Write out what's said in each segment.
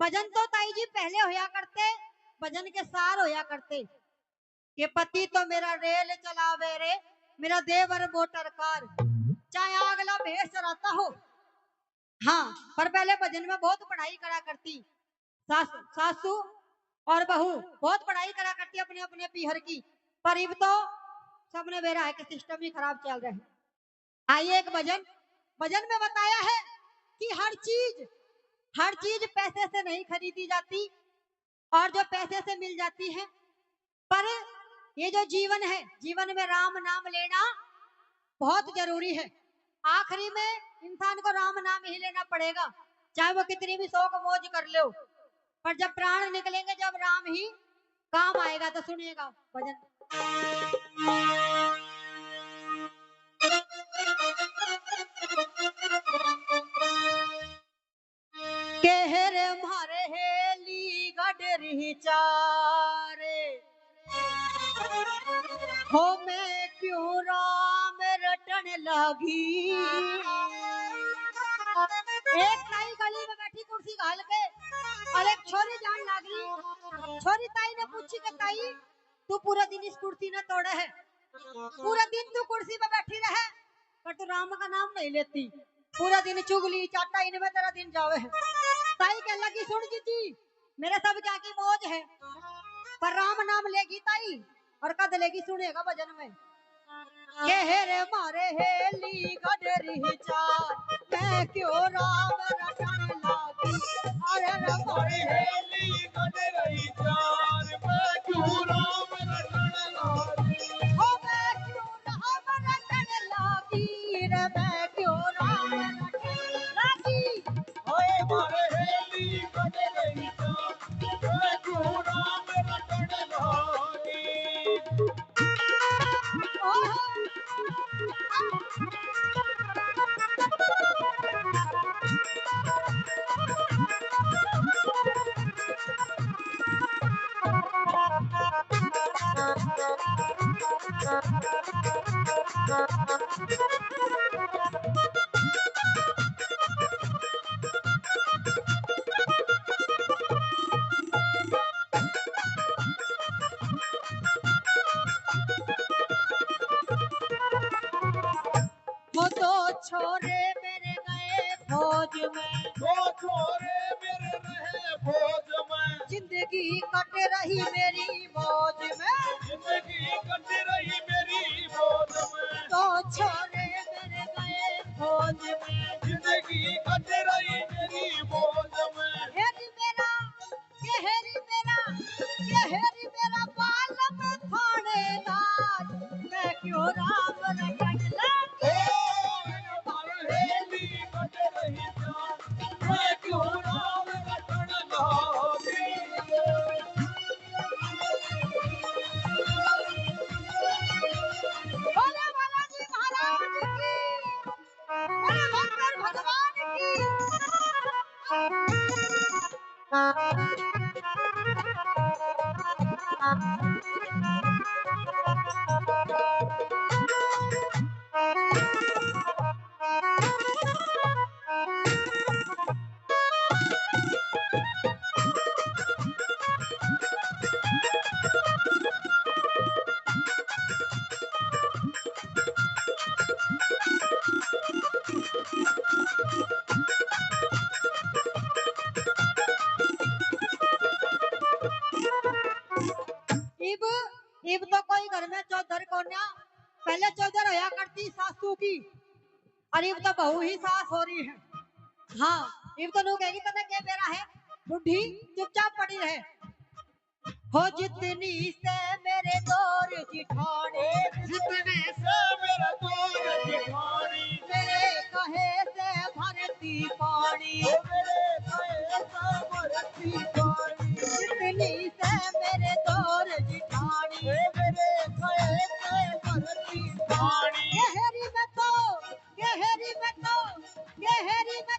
भजन तो ताई जी पहले होया करते, भजन के सार होया करते कि पति तो मेरा रेल चलावे रे, मेरा देवर मोटर कार, चाहे अगला भेष चलाता हो। हाँ, पर पहले भजन में बहुत पढ़ाई करा करती सासू और बहू, बहुत पढ़ाई करा करती अपने अपने पीहर की। पर अब तो सबने बेरा है कि सिस्टम ही खराब चल रहा है। आइए एक भजन, भजन में बताया है कि हर चीज पैसे से नहीं खरीदी जाती, और जो पैसे से मिल जाती है। पर ये जो जीवन है, जीवन में राम नाम लेना बहुत जरूरी है। आखिरी में इंसान को राम नाम ही लेना पड़ेगा, चाहे वो कितनी भी शौक मौज कर लो, पर जब प्राण निकलेंगे, जब राम ही काम आएगा। तो सुनिएगा भजन। केहर मारे हेली गडरी चारे, हो मैं क्यों राम रटन लगी। एक ताई गली में बैठी कुर्सी घाल के, और एक छोरी जान लागी। छोरी ताई ने पूछी कि ताई तू पूरा दिन इस कुर्सी ने तोड़े है, पूरा दिन तू कुर्सी पे बैठी रहे, पर तू राम का नाम नहीं लेती, पूरा दिन चुगली चाटा इनमें तेरा दिन जावे है। ताई कह लगी सुन जी, मेरे सब क्या की मौज है, पर राम नाम लेगी ताई, और कद लेगी सुनेगा भजन में। केहरे मारे हेली गडरी चार, मैं क्यों राम रटन लागी। अरे मारे हेली गडरी चार, मैं क्यों राम रटन लागी। ओ मैं क्यों राम रटन लागी रे, मैं क्यों राम रटन लागी। ओए मारे हेली गडरी चार, मैं क्यों राम रटन लागी। वो दो छोरे मेरे गए फौज में, दो छोरे मेरे रहे फौज में, जिंदगी कट रही मेरी मौज में, जिंदगी कट रही मेरी मौज में। दो छोरे मेरे गए फौज में, जिंदगी कट रही मेरी मौज में। हेरी मेरा ये हेरी मेरा, ये हेरी मेरा बालम थानेदार, मैं क्यों राम रटन लागी। मैं क्यों राम रटन लागी। भोले बालाजी महाराज की, भोले भक्तर भगवान इब तो कोई घर में चौधर कोन्या, पहले चौधर होया करती सासू की, और इब तो बहू ही सास हो रही है। हाँ, इब तो लोग कहेगी तने क्या बेरा है, बुढ़ी चुपचाप पड़ी रहे। हो जितनी से मेरे दौर जिठाने, जितनी से मेरे दौर जिठानी, मेरे कहे से भरती पानी, मेरे कहे से भरती पानी, जितनी से मेरे दौर जिठानी, मेरे कहे से भरती पानी। गहरी में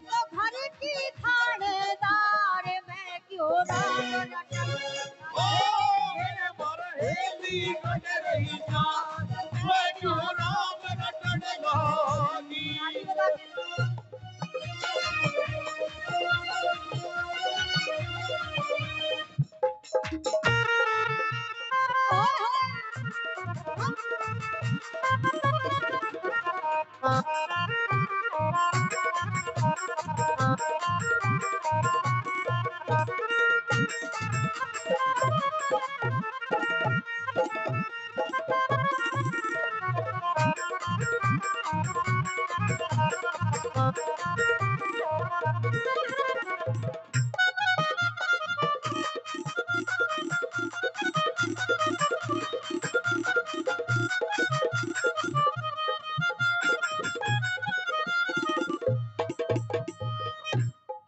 तो घर की थानेदार, मैं क्यों राम रटन रही जान, मैं क्यों राम रटन लागी।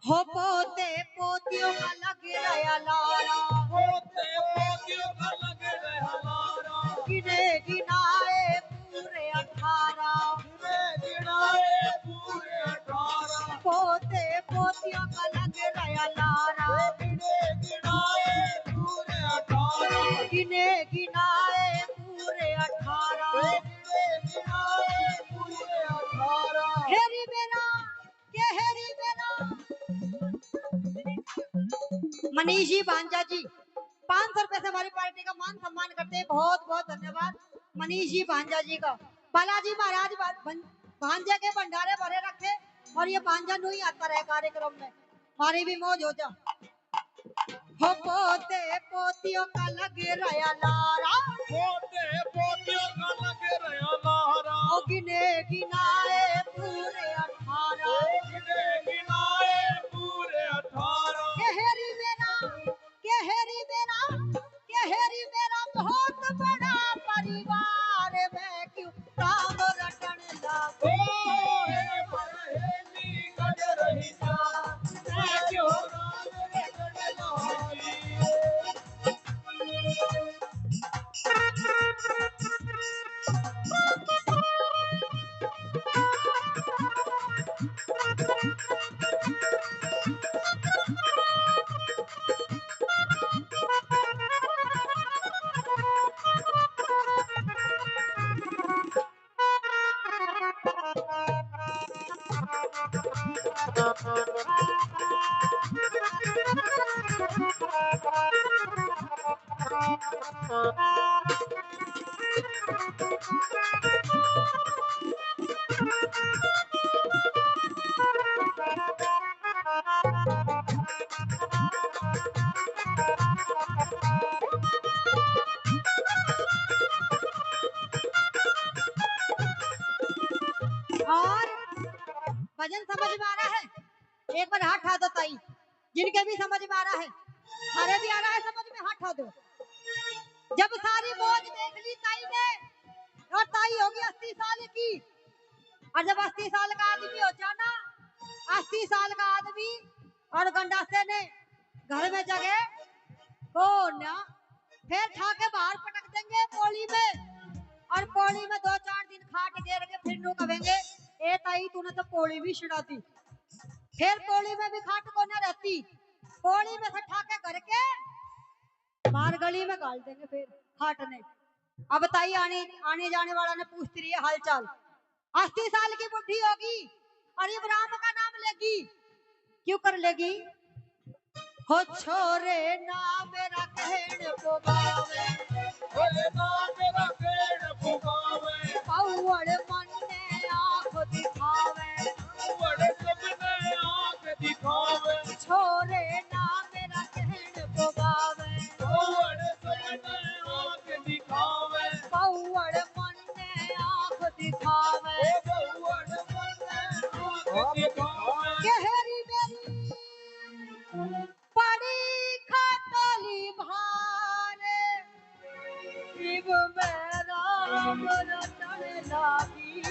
हो पोते पोतियों का लग रहा लारा, पोते पोतियों का लग रहा लारा, गिने गिनाए पूरे 18, गिने गिनाए पूरे 18, पोते पोतियों का लग रहा लारा, गिने गिनाए पूरे 18, गिने गिनाए पूरे 18, गिने गिनाए पूरे 18। हेरी मेरा के हेरी मेरा मनीष जी भांजा जी 500 रुपए से हमारी पार्टी का मान सम्मान करते हैं। बहुत बहुत धन्यवाद मनीष जी भांजा जी का। बालाजी महाराज भांजे के भंडारे भरे रखे और ये भांजा नहीं आता रहे कार्यक्रम में, हमारी भी मौज हो जा। हो पोते पोतियों का लगे रहा लारा, पोते पोतियों का लग रहा लारा, ओ गिने गिनाए पूरे 18, गिने गिनाए पूरे 18। केहरी मेरा केहरी मेरा केहरी मेरा बहुत बड़ा परिवार में क्यों राम रटन लागो हे मरहेली गज रही सा, मैं क्यों राम रटन लागी। और भजन समझ में आ रहा है? एक बार हाथ उठा दो ताई, जिनके भी समझ में आ रहा है, हमारे भी आ रहा है समझ में, हाथ उठा दो। जब सारी मौज देख ली ताई ने, और ताई होगी 80 साल की, और जब 80 साल का आदमी हो जाना, 80 साल का आदमी और गंडासे ने घर में जगह को ना फिर ठा के बाहर पटक देंगे पौड़ी में, और पौड़ी में 2-4 दिन खाट घेर के फिर नु कहेंगे ए ताई तूने तो पौड़ी भी छिड़ा दी। फिर पौड़ी में भी खाट को न रहती, पौड़ी में से ठा के घर के बाहर गली में गाल देंगे फिर खाट ने। अब ताई आने जाने वाला ने पूछती रही है हाल चाल। 80 साल की बुढ़ी होगी और ये राम का नाम लेगी, क्यों कर लेगी? हो छोरे ना मेरा कहन पुगावे, ओए ना मेरा केड़ पुगावे, पाउड़ मन ने आँख दिखावे, बड़े सबने आँख दिखावे, छोरे ना मेरा कहन पुगावे, बड़े सबने आँख दिखावे, पाउड़ मन ने आँख दिखावे, बड़े सबने आँख दिखावे। गहरी मेरी पड़ी खाटली भारे, शिव में राम रटन लागी।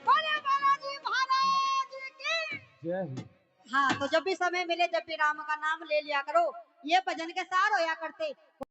बोले बालाजी महाराज की जय हिंद। हाँ, तो जब भी समय मिले, जब भी राम का नाम ले लिया करो, ये भजन के सार होया करते।